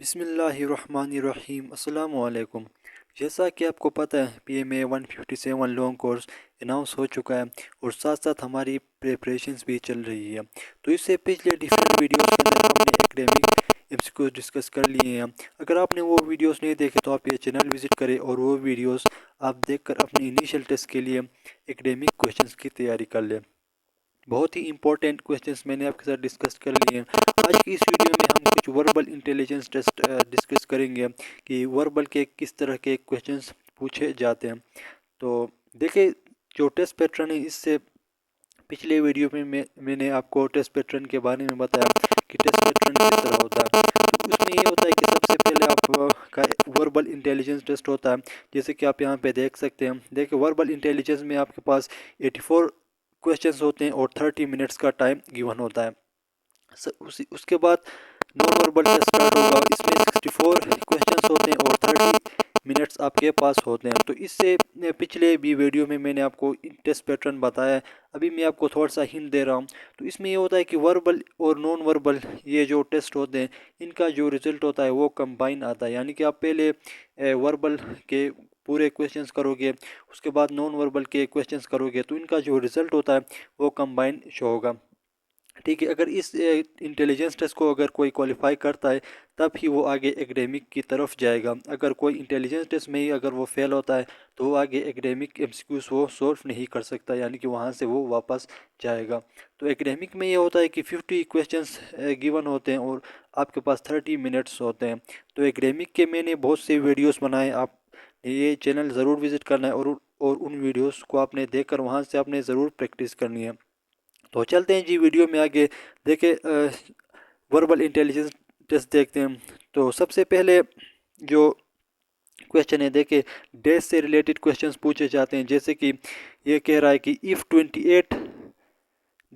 बिस्मिल्लाहिर्रहमानिर्रहीम अस्सलाम वालेकुम। जैसा कि आपको पता है PMA 157 लॉन्ग कोर्स अनाउंस हो चुका है और साथ साथ हमारी प्रिपरेशंस भी चल रही है। तो इससे पिछले डिफरेंट वीडियोस के अंदर हमने एकेडमिक एमसीक्यू डिस्कस कर लिए हैं। अगर आपने वो वीडियोस नहीं देखे तो आप ये चैनल विजिट करें और वो वीडियोस आप देखकर अपने इनिशियल टेस्ट के लिए एकेडमिक क्वेश्चंस की तैयारी कर लें। बहुत ही इंपॉर्टेंट क्वेश्चंस मैंने आपके साथ डिस्कस कर लिए हैं। आज की इस वीडियो में हम कुछ वर्बल इंटेलिजेंस टेस्ट डिस्कस करेंगे कि वर्बल के किस तरह के क्वेश्चंस पूछे जाते हैं। तो देखिए, जो टेस्ट पैटर्न है, इससे पिछले वीडियो में मैंने आपको टेस्ट पैटर्न के बारे में बताया कि टेस्ट पैटर्न किस तरह होता है। तो उसमें ये होता है कि सबसे पहले आपका वर्बल इंटेलिजेंस टेस्ट होता है, जैसे कि आप यहाँ पे देख सकते हैं। देखिए, वर्बल इंटेलिजेंस में आपके पास 84 क्वेश्चंस होते हैं और 30 मिनट्स का टाइम गिवन होता है। उसके बाद नॉन वर्बल टेस्ट स्टार्ट होगा। इसमें 64 क्वेश्चंस होते हैं और 30 मिनट्स आपके पास होते हैं। तो इससे पिछले भी वीडियो में मैंने आपको टेस्ट पैटर्न बताया है। अभी मैं आपको थोड़ा सा हिंट दे रहा हूँ। तो इसमें ये होता है कि वर्बल और नॉन वर्बल ये जो टेस्ट होते हैं, इनका जो रिजल्ट होता है वो कंबाइन आता है। यानी कि आप पहले वर्बल के पूरे क्वेश्चंस करोगे, उसके बाद नॉन वर्बल के क्वेश्चंस करोगे, तो इनका जो रिजल्ट होता है वो कंबाइन शो होगा। ठीक है, अगर इस इंटेलिजेंस टेस्ट को अगर कोई क्वालिफाई करता है तब ही वो आगे एकेडमिक की तरफ जाएगा। अगर कोई इंटेलिजेंस टेस्ट में ही अगर वो फेल होता है तो वो आगे एकेडमिक एमसीक्यूज वो सॉल्व नहीं कर सकता, यानी कि वहाँ से वो वापस जाएगा। तो एकेडमिक में ये होता है कि 50 क्वेश्चंस गिवन होते हैं और आपके पास 30 मिनट्स होते हैं। तो एकेडमिक के मैंने बहुत से वीडियोस बनाए, आप ये चैनल ज़रूर विज़िट करना है और उन वीडियोस को आपने देखकर वहाँ से आपने ज़रूर प्रैक्टिस करनी है। तो चलते हैं जी वीडियो में आगे। देखे, वर्बल इंटेलिजेंस टेस्ट देखते हैं। तो सबसे पहले जो क्वेश्चन है, देखे, डेज से रिलेटेड क्वेश्चंस पूछे जाते हैं। जैसे कि ये कह रहा है कि if 28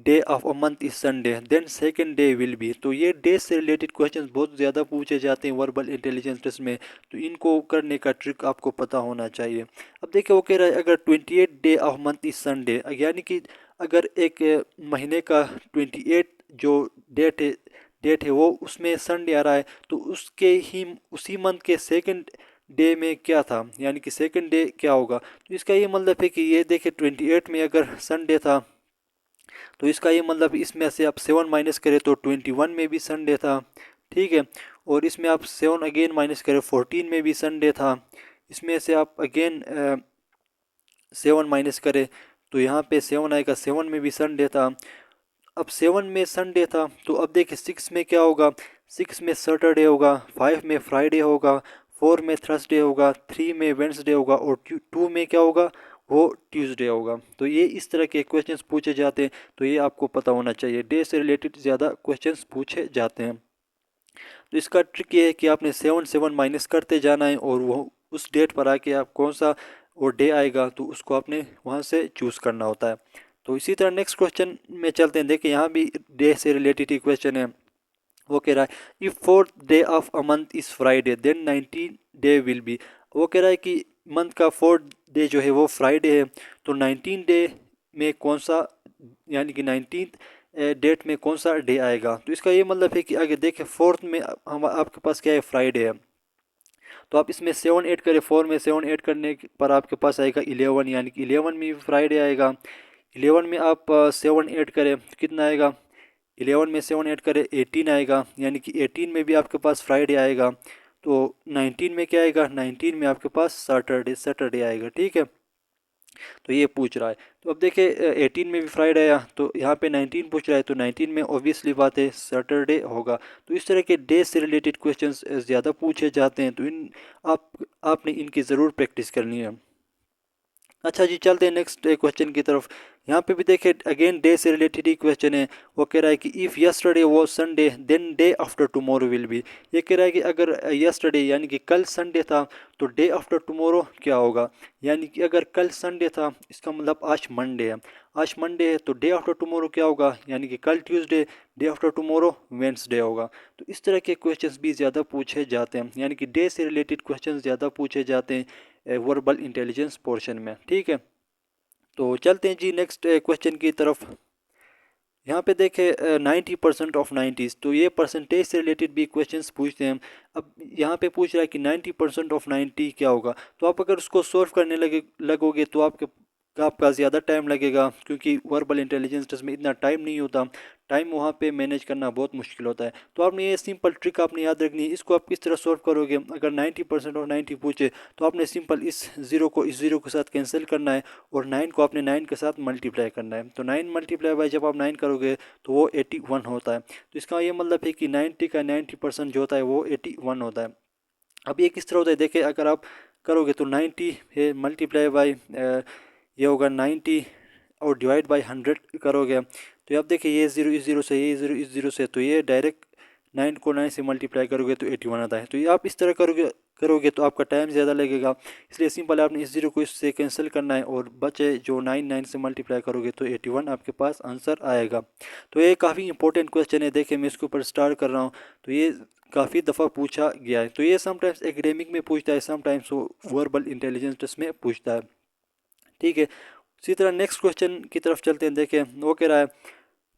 day of a month is Sunday then second day will be. तो ये डेज से रिलेटेड क्वेश्चंस बहुत ज़्यादा पूछे जाते हैं वर्बल इंटेलिजेंस टेस्ट में। तो इनको करने का ट्रिक आपको पता होना चाहिए। अब देखिए, वो कह रहा है अगर 28 day of month is Sunday, यानी कि अगर एक महीने का 28 जो डेट है वो उसमें संडे आ रहा है, तो उसके ही उसी मंथ के सेकंड डे में क्या था, यानी कि सेकंड डे क्या होगा। तो इसका ये मतलब है कि ये देखिए 28 में अगर संडे था, तो इसका ये मतलब इसमें से आप 7 माइनस करें तो 21 में भी संडे था। ठीक है, और इसमें आप 7 अगेन माइनस करें, 14 में भी संडे था। इसमें से आप अगेन 7 माइनस करें तो यहाँ पे 7 आएगा, 7 में भी संडे था। अब 7 में संडे था, तो अब देखिए 6 में क्या होगा। 6 में सैटरडे होगा, 5 में फ्राइडे होगा, 4 में थर्सडे होगा, 3 में वेंसडे होगा और 2 में क्या होगा, वो ट्यूसडे होगा। तो ये इस तरह के क्वेश्चंस पूछे जाते हैं। तो ये आपको पता होना चाहिए, डे से रिलेटेड ज़्यादा क्वेश्चंस पूछे जाते हैं। तो इसका ट्रिक ये है कि आपने 7 माइनस करते जाना है और वो उस डेट पर आके आप कौन सा वो डे आएगा तो उसको आपने वहाँ से चूज़ करना होता है। तो इसी तरह नेक्स्ट क्वेश्चन में चलते हैं। देखिए, यहाँ भी डे से रिलेटेड ही क्वेश्चन है। वो कह रहा है if 4th day of a month is Friday then 19 day will be. वो कह रहा है कि मंथ का 4th डे जो है वो फ्राइडे है, तो 19 डे में कौन सा, यानी कि 19th डेट में कौन सा डे आएगा। तो इसका ये मतलब है कि आगे देखें, 4th में हम आपके पास क्या है, फ्राइडे है। तो आप इसमें 7 ऐड करें, 4 में 7 ऐड करने पर आपके पास आएगा 11, यानी कि 11 में भी फ्राइडे आएगा। 11 में आप 7 ऐड करें तो कितना आएगा, 11 में 7 ऐड करें 18 आएगा, यानी कि 18 में भी आपके पास फ्राइडे आएगा। तो 19 में क्या आएगा, 19 में आपके पास सैटरडे आएगा। ठीक है, तो ये पूछ रहा है। तो अब देखिए 18 में भी फ्राइडे आया, तो यहाँ पे 19 पूछ रहा है, तो 19 में ऑब्वियसली बात है सैटरडे होगा। तो इस तरह के डे से रिलेटेड क्वेश्चंस ज़्यादा पूछे जाते हैं। तो आपने इनकी ज़रूर प्रैक्टिस करनी है। अच्छा जी, चलते हैं नेक्स्ट क्वेश्चन की तरफ। यहाँ पे भी देखें, अगेन डे से रिलेटेड ही क्वेश्चन है। वो कह रहा है कि if yesterday was Sunday then day after tomorrow will be. ये कह रहा है कि अगर यस्टरडे यानी कि कल संडे था तो डे आफ्टर टुमारो क्या होगा। यानी कि अगर कल संडे था, इसका मतलब आज मंडे है। आज मंडे है तो डे आफ्टर टुमारो क्या होगा, यानी कि कल Tuesday, day after tomorrow Wednesday होगा। तो इस तरह के क्वेश्चंस भी ज़्यादा पूछे जाते हैं, यानी कि डे से रिलेटेड क्वेश्चंस ज़्यादा पूछे जाते हैं वर्बल इंटेलिजेंस पोर्शन में। ठीक है, तो चलते हैं जी नेक्स्ट क्वेश्चन की तरफ। यहाँ पे देखें 90% ऑफ 90s, तो ये परसेंटेज से रिलेटेड भी क्वेश्चंस पूछते हैं। अब यहाँ पे पूछ रहा है कि 90% ऑफ 90 क्या होगा, तो आप अगर उसको सॉल्व करने लगोगे तो आपका ज़्यादा टाइम लगेगा, क्योंकि वर्बल इंटेलिजेंस टेस्ट में इतना टाइम नहीं होता। टाइम वहाँ पे मैनेज करना बहुत मुश्किल होता है। तो आपने ये सिंपल ट्रिक आपने याद रखनी है। इसको आप किस तरह सॉल्व करोगे, अगर 90% और 90 पूछे तो आपने सिंपल इस ज़ीरो को इस ज़ीरो के साथ कैंसिल करना है और 9 को आपने 9 के साथ मल्टीप्लाई करना है। तो 9 मल्टीप्लाई बाय जब आप 9 करोगे तो वो 81 होता है। तो इसका ये मतलब है कि 90 का 90% जो होता है वो 81 होता है। अब ये किस तरह होता है, देखिए अगर आप करोगे तो 90 है मल्टीप्लाई बाय ये होगा 90 और डिवाइड बाय 100 करोगे तो आप देखिए ये ज़ीरो इस ज़ीरो से, ये ज़ीरो इस ज़ीरो से, तो ये डायरेक्ट 9 को 9 से मल्टीप्लाई करोगे तो 81 आता है। तो ये आप इस तरह करोगे तो आपका टाइम ज़्यादा लगेगा, इसलिए सिंपल आपने इस ज़ीरो को इससे कैंसिल करना है और बचे जो 9 से मल्टीप्लाई करोगे तो 81 आपके पास आंसर आएगा। तो ये काफ़ी इंपॉर्टेंट क्वेश्चन है, देखिए मैं इसके ऊपर स्टार्ट कर रहा हूँ। तो ये काफ़ी दफ़ा पूछा गया है, तो ये समटाइम्स एकेडमिक में पूछता है, समटाइम्स वो वर्बल इंटेलिजेंस टेस्ट में पूछता है। ठीक है, इसी तरह नेक्स्ट क्वेश्चन की तरफ चलते हैं। देखें वो कह रहा है,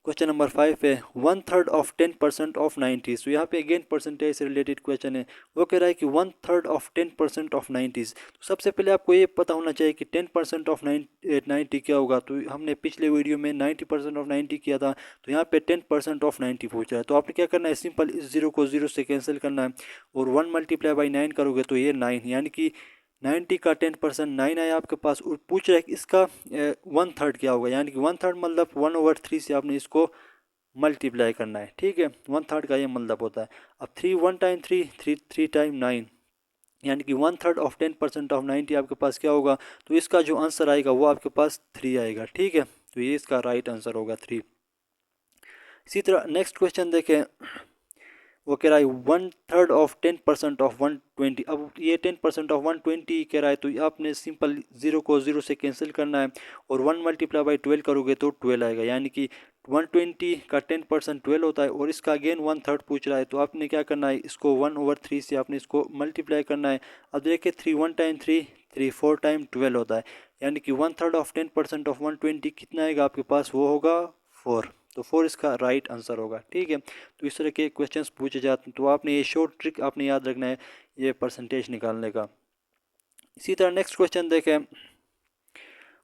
क्वेश्चन नंबर 5 है 1/3 ऑफ 10% ऑफ 90s। तो यहाँ पे अगेन परसेंटेज से रिलेटेड क्वेश्चन है। वो कह रहा है कि 1/3 ऑफ 10% ऑफ 90s। तो सबसे पहले आपको ये पता होना चाहिए कि 10% ऑफ 90 क्या होगा। तो हमने पिछले वीडियो में 90% ऑफ 90 किया था, तो यहाँ पे 10% ऑफ 90 पूछ रहा है। तो आपने क्या करना है, सिंपल इस ज़ीरो को ज़ीरो से कैंसिल करना है और 1 मल्टीप्लाई बाई 9 करोगे तो ये 9, यानी कि 90 का 10% 9 आया आपके पास। और पूछ रहा है कि इसका 1/3 क्या होगा, यानी कि 1/3 मतलब 1/3 से आपने इसको मल्टीप्लाई करना है। ठीक है, 1/3 का ये मतलब होता है। अब 3 1 टाइम 3 3 3 टाइम 9, यानी कि 1/3 ऑफ 10% ऑफ 90 आपके पास क्या होगा। तो इसका जो आंसर आएगा वो आपके पास 3 आएगा। ठीक है, तो ये इसका राइट आंसर होगा 3। इसी तरह नेक्स्ट क्वेश्चन देखें, वो कह रहा है 1/3 ऑफ 10% ऑफ 120। अब ये 10% ऑफ 120 कह रहा है, तो आपने सिंपल ज़ीरो को ज़ीरो से कैंसिल करना है और 1 मल्टीप्लाई बाई 12 करोगे तो 12 आएगा, यानी कि 120 का 10% 12 होता है और इसका अगेन 1/3 पूछ रहा है। तो आपने क्या करना है, इसको 1/3 से आपने इसको मल्टीप्लाई करना है। अब देखिए 3 1 टाइम 3 3 4 टाइम 12 होता है, यानी कि 1/3 ऑफ 10% ऑफ 120 कितना आएगा आपके पास, वो होगा 4। तो 4 इसका राइट आंसर होगा। ठीक है, तो इस तरह के क्वेश्चंस पूछे जाते हैं, तो आपने ये शॉर्ट ट्रिक आपने याद रखना है ये परसेंटेज निकालने का। इसी तरह नेक्स्ट क्वेश्चन देखें,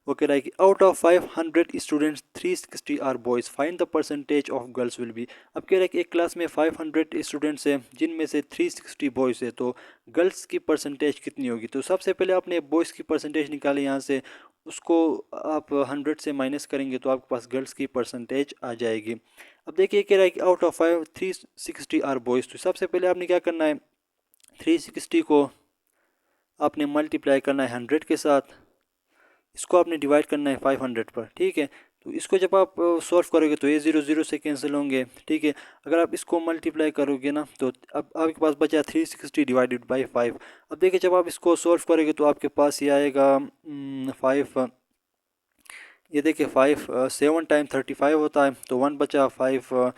वो कह रहा है कि out of 500 students 360 are boys, find the percentage of girls will be. अब कह रहा है कि एक क्लास में 500 स्टूडेंट्स हैं जिनमें से 360 बॉयज़ है, तो गर्ल्स की परसेंटेज कितनी होगी। तो सबसे पहले आपने बॉयज़ की परसेंटेज निकाली यहाँ से, उसको आप 100 से माइनस करेंगे तो आपके पास गर्ल्स की परसेंटेज आ जाएगी। अब देखिए कह रहा है कि आउट ऑफ 360 आर बॉयज़, तो सबसे पहले आपने क्या करना है, 360 को आपने मल्टीप्लाई करना है 100 के साथ, इसको आपने डिवाइड करना है 500 पर। ठीक है, तो इसको जब आप सॉल्व करोगे तो ये ज़ीरो ज़ीरो से कैंसिल होंगे। ठीक है, अगर आप इसको मल्टीप्लाई करोगे ना तो अब आपके पास बचा 360 डिवाइडेड बाई 5। अब देखिए जब आप इसको सॉल्व करोगे तो आपके पास ये आएगा 5, ये देखिए 5 7 टाइम 35 होता है, तो 1 बचा 5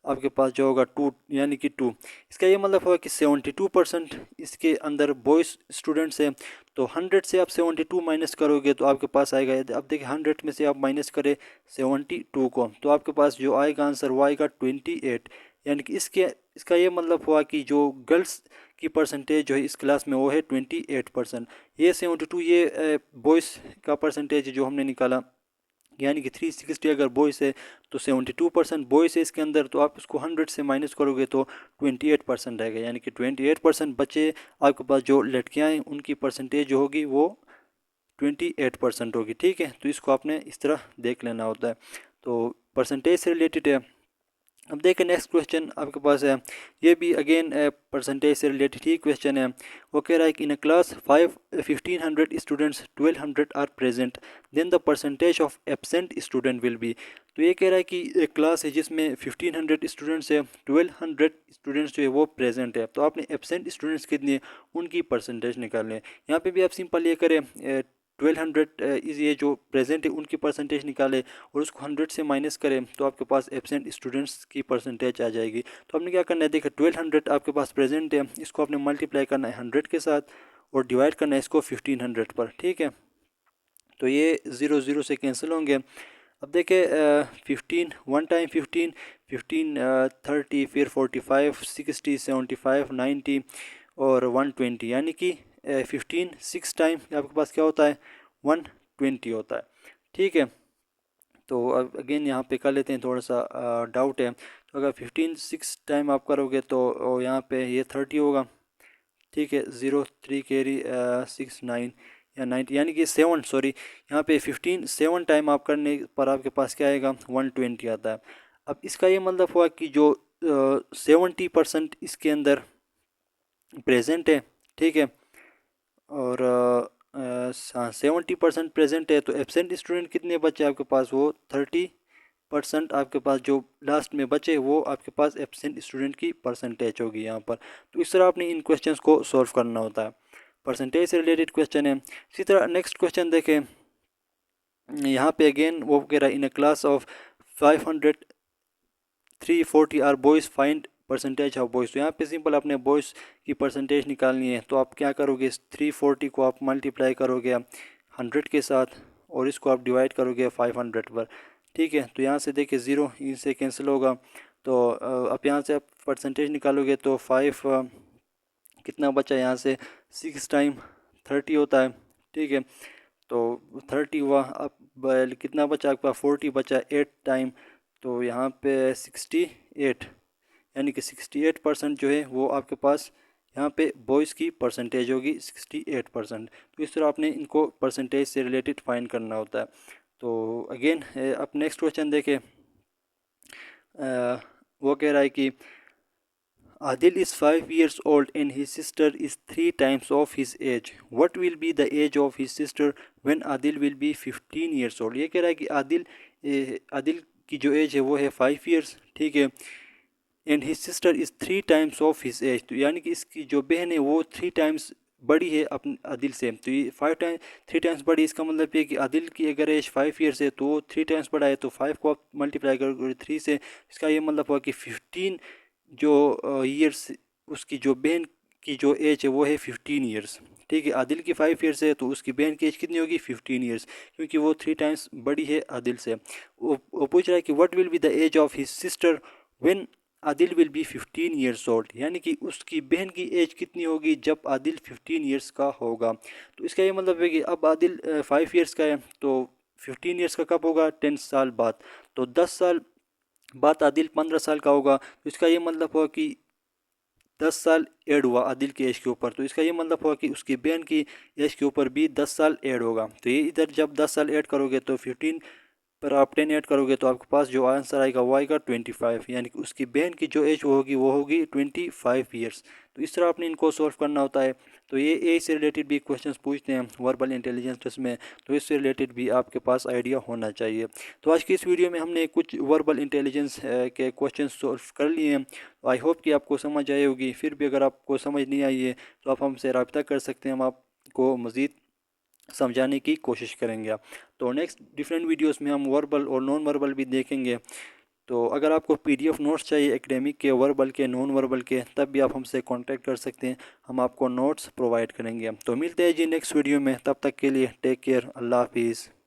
आपके पास जो होगा 2, यानी कि 2। इसका ये मतलब होगा कि 72% इसके अंदर बॉयज़ स्टूडेंट्स हैं। तो 100 से आप 72 माइनस करोगे तो आपके पास आएगा, अब देखिए 100 में से आप माइनस करें 72 को, तो आपके पास जो आएगा आंसर वो आएगा 28। यानी कि इसका ये मतलब हुआ कि जो गर्ल्स की परसेंटेज जो है इस क्लास में वो है 28%। ये 72 ये बॉयज़ का परसेंटेज जो हमने निकाला, यानी कि 360 अगर बॉयज़ है तो 72% बॉयज़ है इसके अंदर, तो आप इसको 100 से माइनस करोगे तो 28% रहेगा, यानी कि 28% बचे आपके पास जो लड़कियां हैं उनकी परसेंटेज जो होगी वो 28% होगी। ठीक है, तो इसको आपने इस तरह देख लेना होता है, तो परसेंटेज से रिलेटेड है। अब देखें नेक्स्ट क्वेश्चन आपके पास है, ये भी अगेन परसेंटेज से रिलेटेड ही क्वेश्चन है। वो कह रहा है कि in a class 1500 students 1200 are present, then the percentage of absent student will be. तो ये कह रहा है कि एक क्लास है जिसमें 1500 स्टूडेंट्स है, 1200 स्टूडेंट्स जो है वो प्रेजेंट है, तो आपने एब्सेंट स्टूडेंट्स कितनी है उनकी परसेंटेज निकालनी है। यहाँ पे भी आप सिंपल ये करें 1200 इस ये जो प्रेजेंट है उनकी परसेंटेज निकाले और उसको 100 से माइनस करें तो आपके पास एब्सेंट स्टूडेंट्स की परसेंटेज आ जाएगी। तो आपने क्या करना है, देखिए 1200 आपके पास प्रेजेंट है, इसको आपने मल्टीप्लाई करना है 100 के साथ और डिवाइड करना है इसको 1500 पर। ठीक है, तो ये ज़ीरो ज़ीरो से कैंसिल होंगे। अब देखें 15 वन टाइम 15 15 30 फिर 45 60 75 90 और 120 यानी कि 15 6 टाइम आपके पास क्या होता है 120 होता है। ठीक है, तो अब अगेन यहाँ पे कर लेते हैं, थोड़ा सा डाउट है। तो अगर 15 6 टाइम आप करोगे तो यहाँ पे ये 30 होगा। ठीक है, 0 3 कैरी 6 9 या 90 यानी कि 7 सॉरी यहाँ पे 15 7 टाइम आप करने पर आपके पास क्या आएगा 120 आता है। अब इसका ये मतलब हुआ कि जो 70% इसके अंदर प्रेजेंट है। ठीक है, और 70% प्रेजेंट है, तो एब्सेंट स्टूडेंट कितने बचे आपके पास, वो 30% आपके पास जो लास्ट में बचे वो आपके पास एब्सेंट स्टूडेंट की परसेंटेज होगी यहाँ पर। तो इस तरह आपने इन क्वेश्चंस को सॉल्व करना होता है, परसेंटेज से रिलेटेड क्वेश्चन है। इसी तरह नेक्स्ट क्वेश्चन देखें, यहाँ पे अगेन वो कह रहा है in a class of 500 340 are boys find percentage of boys. तो यहाँ पे सिंपल अपने बॉयज़ की परसेंटेज निकालनी है। तो आप क्या करोगे, इस 340 को आप मल्टीप्लाई करोगे 100 के साथ और इसको आप डिवाइड करोगे 500 पर। ठीक है, तो यहाँ से देखिए 0 इनसे कैंसिल होगा, तो अब यहाँ से आप परसेंटेज निकालोगे तो 5 कितना बचा यहाँ से 6 टाइम 30 होता है। ठीक है, तो 30 हुआ। अब कितना बचा आपका 40 बचा 8 टाइम, तो यहाँ पे 68 यानी कि 68% जो है वो आपके पास यहाँ पे बॉयज़ की परसेंटेज होगी 68%। तो इस तरह आपने इनको परसेंटेज से रिलेटेड फाइंड करना होता है। तो अगेन अब नेक्स्ट क्वेश्चन देखें, वो कह रहा है कि Adil is 5 years old and his sister is 3 times of his age. What will be the age of his sister when Adil will be 15 years old? ये कह रहा है कि आदिल की जो एज है वो है 5 years। ठीक है, and his sister is 3 times of his age, तो यानी कि इसकी जो बहन है वो 3 टाइम्स बड़ी है अपने आदिल से। तो ये 3 टाइम्स बड़ी, इसका मतलब ये कि आदिल की अगर एज 5 ईयर्स है तो वो 3 टाइम्स बड़ा है, तो 5 को आप मल्टीप्लाई करोगे 3 से, इसका ये मतलब हुआ कि 15 जो ईयर्स उसकी जो बहन की जो एज है वो है 15 ईयर्स। ठीक है, आदिल की 5 ईयर्स है तो उसकी बहन की एज कितनी होगी 15 ईयर्स, क्योंकि वो 3 टाइम्स बड़ी है आदिल से। वो पूछ रहा है कि what will be the age of his sister when Adil will be 15 years old, यानी कि उसकी बहन की एज कितनी होगी जब आदिल 15 ईयर्स का होगा। तो इसका ये मतलब है कि अब आदिल 5 ईयर्स का है, तो 15 ईयर्स का कब होगा 10 साल बाद, तो 10 साल बाद आदिल 15 साल का होगा। तो इसका ये मतलब हुआ कि 10 साल ऐड हुआ आदिल की एज के ऊपर, तो इसका ये मतलब हुआ कि उसकी बहन की एज के ऊपर भी 10 साल ऐड होगा। तो ये इधर जब 10 साल ऐड करोगे तो 15 पर आप 10 ऐड करोगे तो आपके पास जो आंसर आएगा वो आएगा 25, यानी कि उसकी बहन की जो एज वो होगी 25 ईयर्स। तो इस तरह आपने इनको सॉल्व करना होता है। तो ये एज से रिलेटेड भी क्वेश्चंस पूछते हैं वर्बल इंटेलिजेंस टेस्ट में, तो इससे रिलेटेड भी आपके पास आइडिया होना चाहिए। तो आज की इस वीडियो में हमने कुछ वर्बल इंटेलिजेंस के क्वेश्चन सॉल्व कर लिए हैं। आई होप कि आपको समझ आई होगी। फिर भी अगर आपको समझ नहीं आई है तो आप हमसे रब्ता कर सकते हैं, हम आपको मज़ीद समझाने की कोशिश करेंगे। आप तो नेक्स्ट डिफरेंट वीडियोस में हम वर्बल और नॉन वर्बल भी देखेंगे। तो अगर आपको पीडीएफ नोट्स चाहिए एकेडमिक के, वर्बल के, नॉन वर्बल के, तब भी आप हमसे कांटेक्ट कर सकते हैं, हम आपको नोट्स प्रोवाइड करेंगे। तो मिलते हैं जी नेक्स्ट वीडियो में, तब तक के लिए टेक केयर, अल्लाह हाफिज़।